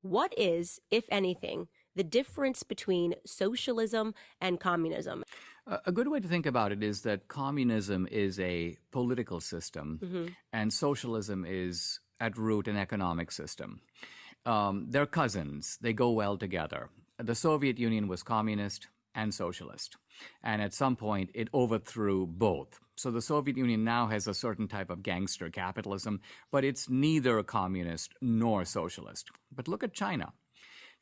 What is, if anything, the difference between socialism and communism? A good way to think about it is that communism is a political system, and socialism is, at root, an economic system. They're cousins, they go well together. The Soviet Union was communist and socialist, and at some point it overthrew both. So the Soviet Union now has a certain type of gangster capitalism, but it's neither communist nor socialist. But look at China.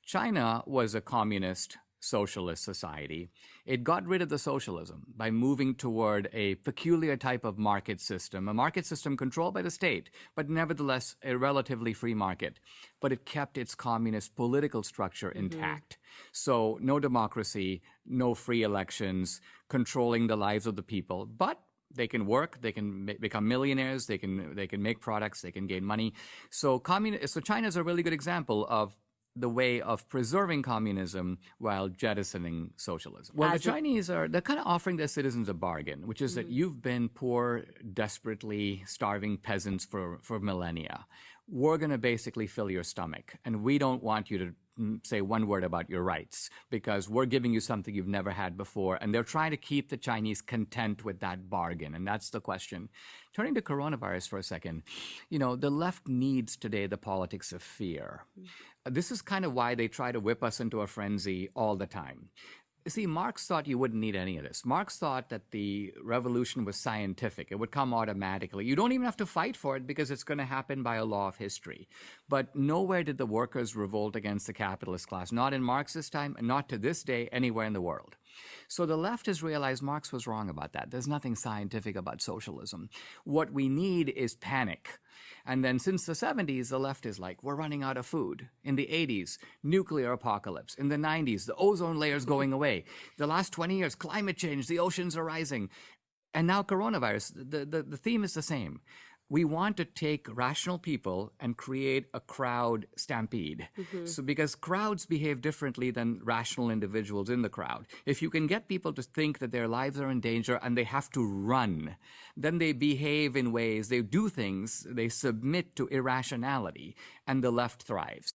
China was a communist socialist society. It got rid of the socialism by moving toward a peculiar type of market system, a market system controlled by the state, but nevertheless a relatively free market. But it kept its communist political structure intact. So no democracy, no free elections, controlling the lives of the people, but they can work, they can become millionaires, they can make products, they can gain money. So China is a really good example of the way of preserving communism while jettisoning socialism. Well, the Chinese they're kind of offering their citizens a bargain, which is that you've been poor, desperately starving peasants for millennia. We're going to basically fill your stomach, and we don't want you to say one word about your rights because we're giving you something you've never had before. And they're trying to keep the Chinese content with that bargain. And that's the question. Turning to coronavirus for a second, the left needs today the politics of fear. This is kind of why they try to whip us into a frenzy all the time. See, Marx thought you wouldn't need any of this. Marx thought that the revolution was scientific. It would come automatically. You don't even have to fight for it because it's going to happen by a law of history. But nowhere did the workers revolt against the capitalist class, not in Marx's time, and not to this day anywhere in the world. So the left has realized Marx was wrong about that. There's nothing scientific about socialism. What we need is panic. And then since the 70s, the left is like, we're running out of food. In the 80s, nuclear apocalypse. In the 90s, the ozone layer is going away. The last 20 years, climate change, the oceans are rising. And now coronavirus, the theme is the same. We want to take rational people and create a crowd stampede. So because crowds behave differently than rational individuals in the crowd. If you can get people to think that their lives are in danger and they have to run, then they behave in ways, they do things, they submit to irrationality, and the left thrives.